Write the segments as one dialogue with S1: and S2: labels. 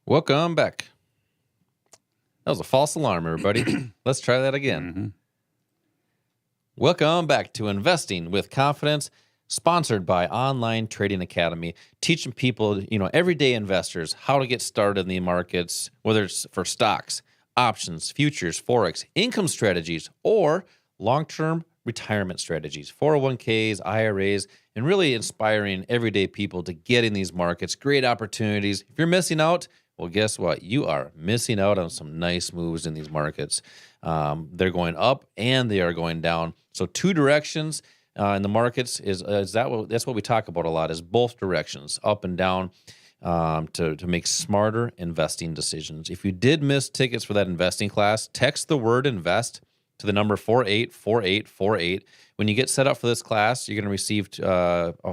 S1: Welcome back. That was a false alarm, everybody. Let's try that again. Welcome back to Investing with Confidence, sponsored by Online Trading Academy, teaching people, everyday investors how to get started in the markets, whether it's for stocks, options, futures, Forex, income strategies, or long-term retirement strategies, 401ks, IRAs, and really inspiring everyday people to get in these markets. Great opportunities. If you're missing out, well, guess what? You are missing out on some nice moves in these markets. They're going up and they are going down. So two directions in the markets that's what we talk about a lot, is both directions, up and down, to make smarter investing decisions. If you did miss tickets for that investing class, text the word invest to the number 484848. When you get set up for this class, you're going to receive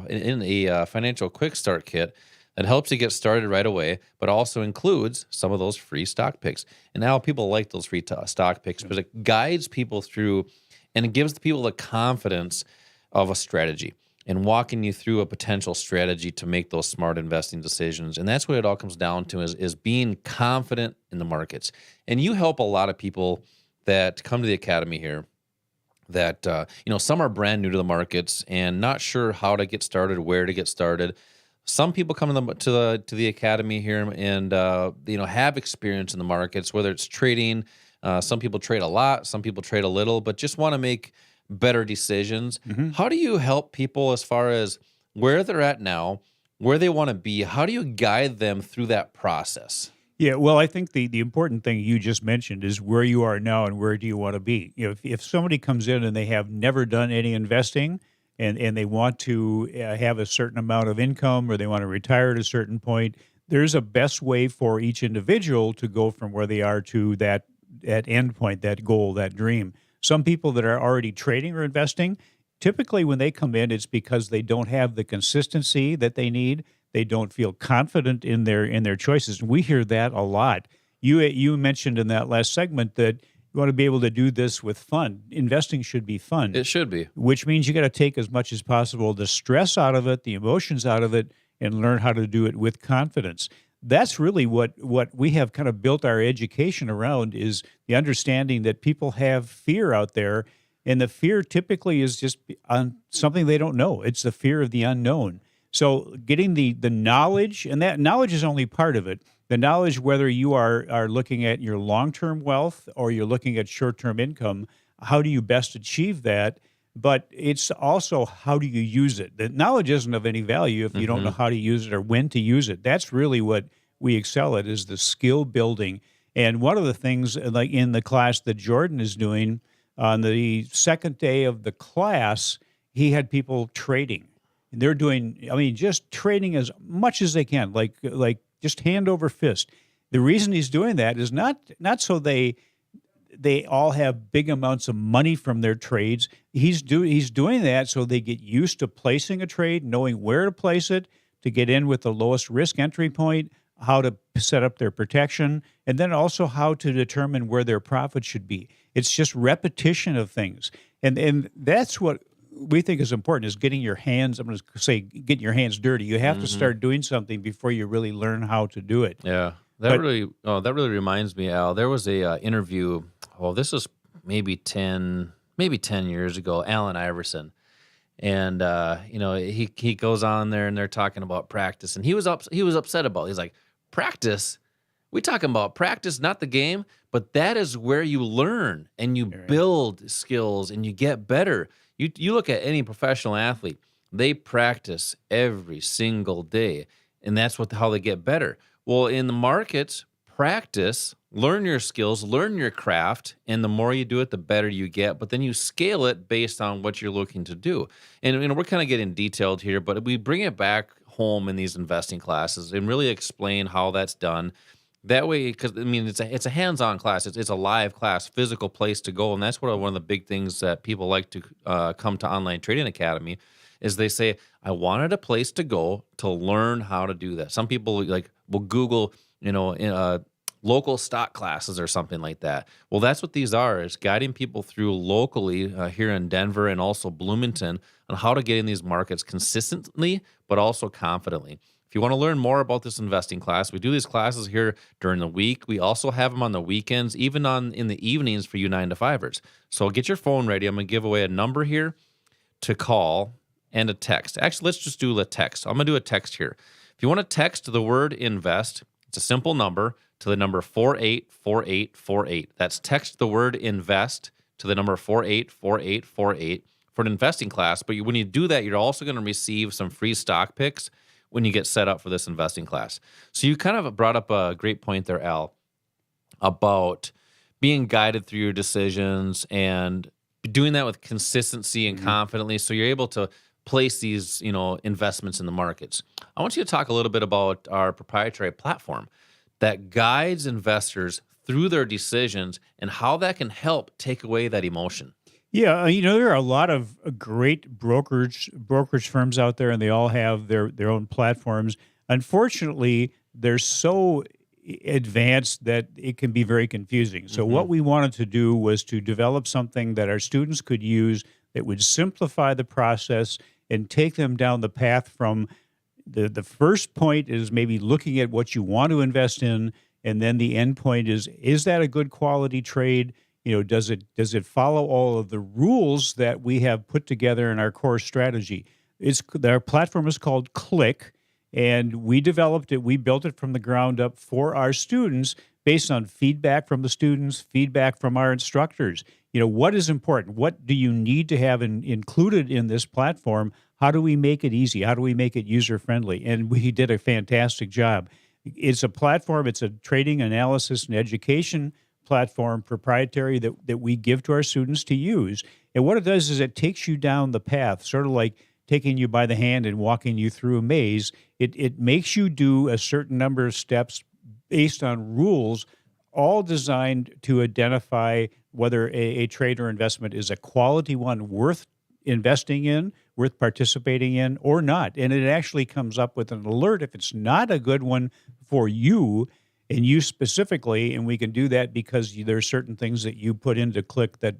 S1: in a financial quick start kit that helps you get started right away, but also includes some of those free stock picks. And now people like those free stock picks because it guides people through and it gives the people the confidence of a strategy and walking you through a potential strategy to make those smart investing decisions. And that's what it all comes down to is being confident in the markets. And you help a lot of people that come to the academy here that, some are brand new to the markets and not sure how to get started, where to get started. Some people come to the academy here and have experience in the markets, whether it's trading. Some people trade a lot, some people trade a little, but just want to make better decisions. How do you help people as far as where they're at now, where they want to be? How do you guide them through that process?
S2: Yeah, well, I think the important thing you just mentioned is where you are now and where do you want to be. If somebody comes in and they have never done any investing, and they want to have a certain amount of income or they want to retire at a certain point, there's a best way for each individual to go from where they are to that end point, that goal, that dream. Some people that are already trading or investing, typically when they come in, it's because they don't have the consistency that they need. They don't feel confident in their choices. And we hear that a lot. You mentioned in that last segment that you want to be able to do this with fun. Investing should be fun.
S1: It should be.
S2: Which means you got to take as much as possible the stress out of it, the emotions out of it, and learn how to do it with confidence. That's really what we have kind of built our education around, is the understanding that people have fear out there, and the fear typically is just on something they don't know. It's the fear of the unknown. So getting the knowledge, and that knowledge is only part of it. The knowledge, whether you are looking at your long-term wealth or you're looking at short-term income, how do you best achieve that? But it's also, how do you use it? The knowledge isn't of any value if you don't know how to use it or when to use it. That's really what we excel at, is the skill building. And one of the things, like in the class that Jordan is doing, on the second day of the class, he had people trading. They're doing, just trading as much as they can, like just hand over fist. The reason he's doing that is not so they all have big amounts of money from their trades. He's doing that so they get used to placing a trade, knowing where to place it, to get in with the lowest risk entry point, how to set up their protection, and then also how to determine where their profit should be. It's just repetition of things. And that's what we think is important, is getting your hands, I'm going to say, getting your hands dirty. You have to start doing something before you really learn how to do it.
S1: Yeah. That really reminds me, Al. There was a interview. This was maybe 10 years ago. Allen Iverson, and he goes on there and they're talking about practice, and he was upset about it. He's like, practice? We talking about practice, not the game, but that is where you learn and you build skills and you get better. You look at any professional athlete; they practice every single day, and that's how they get better. Well, in the markets, practice, learn your skills, learn your craft, and the more you do it, the better you get. But then you scale it based on what you're looking to do. And we're kind of getting detailed here, but we bring it back home in these investing classes and really explain how that's done. That way, because it's a hands-on class. It's a live class, physical place to go, and that's one of the big things that people like to come to Online Trading Academy. Is they say, I wanted a place to go to learn how to do that. Some people will Google, local stock classes or something like that. Well, that's what these are, is guiding people through locally here in Denver and also Bloomington on how to get in these markets consistently, but also confidently. If you want to learn more about this investing class, we do these classes here during the week. We also have them on the weekends, even in the evenings for you 9-to-5ers. So get your phone ready. I'm going to give away a number here to call and a text. Actually, let's just do a text. I'm going to do a text here. If you want to text the word invest, it's a simple number to the number 484848. That's text the word invest to the number 484848 for an investing class. But when you do that, you're also going to receive some free stock picks when you get set up for this investing class. So you kind of brought up a great point there, Al, about being guided through your decisions and doing that with consistency and confidently, so you're able to place these, investments in the markets. I want you to talk a little bit about our proprietary platform that guides investors through their decisions and how that can help take away that emotion.
S2: Yeah, there are a lot of great brokerage firms out there, and they all have their own platforms. Unfortunately, they're so advanced that it can be very confusing. So what we wanted to do was to develop something that our students could use that would simplify the process and take them down the path from the first point is maybe looking at what you want to invest in, and then the end point is that a good quality trade? Does it follow all of the rules that we have put together in our core strategy? Our platform is called Click, and we developed it. We built it from the ground up for our students based on feedback from the students, feedback from our instructors. What is important? What do you need to have included in this platform? How do we make it easy? How do we make it user-friendly? And we did a fantastic job. It's a platform. It's a trading analysis and education platform, proprietary, that we give to our students to use. And what it does is it takes you down the path, sort of like taking you by the hand and walking you through a maze. It makes you do a certain number of steps based on rules, all designed to identify whether a trade or investment is a quality one worth investing in, worth participating in, or not. And it actually comes up with an alert if it's not a good one for you and you specifically, and we can do that because there are certain things that you put into Click that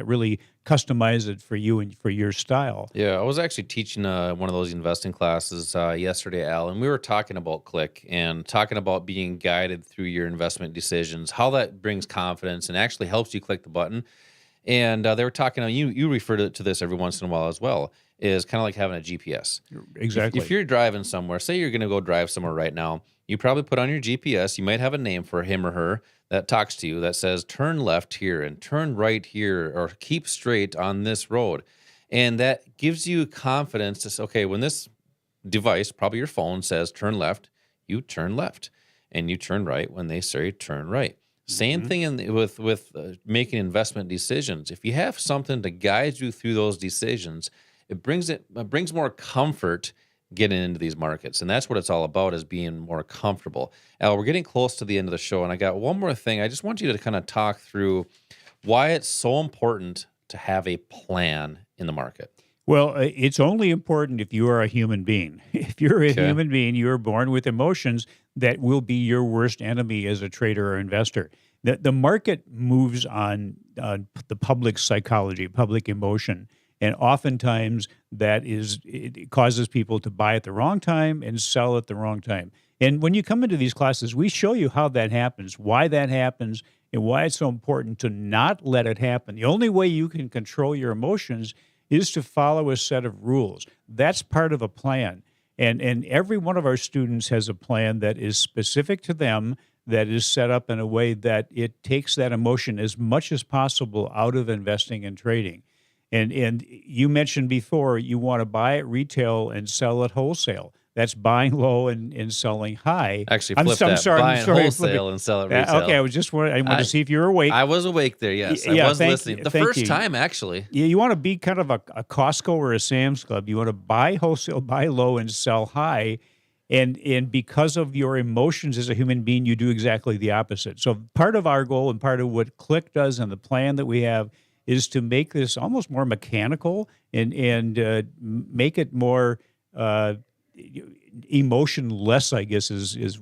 S2: really customize it for you and for your style.
S1: Yeah, I was actually teaching one of those investing classes yesterday, Al, and we were talking about Click and talking about being guided through your investment decisions, how that brings confidence and actually helps you click the button. And they were talking, you refer to this every once in a while as well, is kind of like having a GPS.
S2: Exactly.
S1: If you're driving somewhere, say you're going to go drive somewhere right now, you probably put on your GPS, you might have a name for him or her that talks to you that says, turn left here and turn right here, or keep straight on this road. And that gives you confidence to say, okay, when this device, probably your phone, says turn left, you turn left, and you turn right when they say turn right. Same thing with making investment decisions. If you have something to guide you through those decisions, it brings more comfort getting into these markets. And that's what it's all about, is being more comfortable. Al, we're getting close to the end of the show, and I got one more thing. I just want you to kind of talk through why it's so important to have a plan in the market.
S2: Well, it's only important if you are a human being. If you're a human being, you are born with emotions that will be your worst enemy as a trader or investor. The market moves on the public psychology, public emotion, and oftentimes it causes people to buy at the wrong time and sell at the wrong time. And when you come into these classes, we show you how that happens, why that happens, and why it's so important to not let it happen. The only way you can control your emotions is to follow a set of rules. That's part of a plan. And every one of our students has a plan that is specific to them, that is set up in a way that it takes that emotion as much as possible out of investing and trading. And you mentioned before you want to buy at retail and sell at wholesale. That's buying low and selling high.
S1: Actually, flip that.
S2: Sorry,
S1: Buying wholesale and sell at retail.
S2: Okay, I want to see if you're awake.
S1: I was awake there, yes. I was listening. The first time, actually.
S2: Yeah, you want to be kind of a Costco or a Sam's Club. You want to buy wholesale, buy low, and sell high. And because of your emotions as a human being, you do exactly the opposite. So part of our goal and part of what Click does and the plan that we have is to make this almost more mechanical and make it more emotionless, I guess is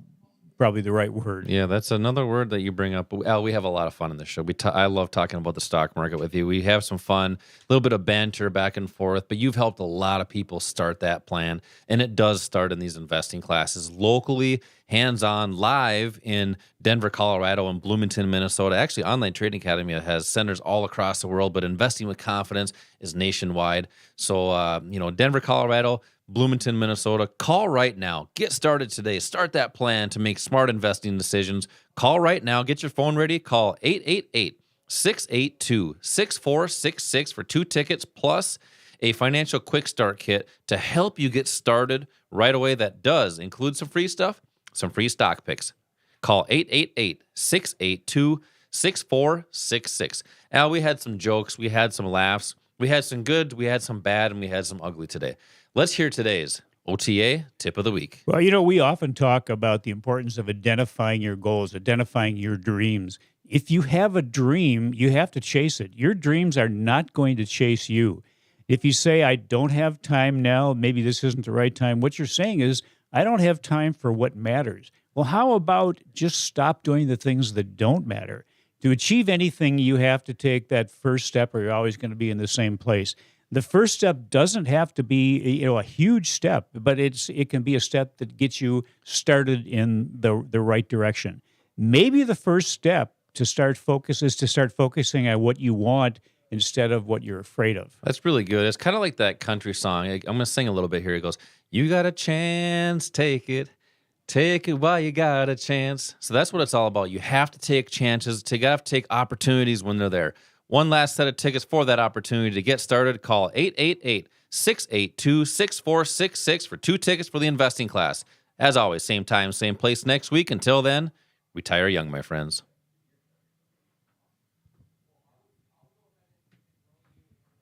S2: probably the right word.
S1: Yeah, that's another word that you bring up. Al, we have a lot of fun in this show. I love talking about the stock market with you. We have some fun, a little bit of banter back and forth, but you've helped a lot of people start that plan. And it does start in these investing classes locally, hands-on, live in Denver, Colorado, and Bloomington, Minnesota. Actually, Online Trading Academy has centers all across the world, but Investing with Confidence is nationwide. So, Denver, Colorado, Bloomington, Minnesota. Call right now. Get started today. Start that plan to make smart investing decisions. Call right now. Get your phone ready. Call 888-682-6466 for 2 tickets plus a financial quick start kit to help you get started right away. That does include some free stuff, some free stock picks. Call 888-682-6466. Al, we had some jokes. We had some laughs. We had some good, we had some bad, and we had some ugly today. Let's hear today's OTA tip of the week.
S2: Well, we often talk about the importance of identifying your goals, identifying your dreams. If you have a dream, you have to chase it. Your dreams are not going to chase you. If you say, I don't have time now, maybe this isn't the right time, what you're saying is, I don't have time for what matters. Well, how about just stop doing the things that don't matter? To achieve anything, you have to take that first step or you're always going to be in the same place. The first step doesn't have to be, a huge step, but it can be a step that gets you started in the right direction. Maybe the first step to start focusing on what you want instead of what you're afraid of.
S1: That's really good. It's kind of like that country song. I'm going to sing a little bit here. It goes, you got a chance, take it. Take it while you got a chance. So that's what it's all about. You have to take chances. You have to take opportunities when they're there. One last set of tickets for that opportunity to get started. Call 888-682-6466 for 2 tickets for the investing class. As always, same time, same place next week. Until then, retire young, my friends.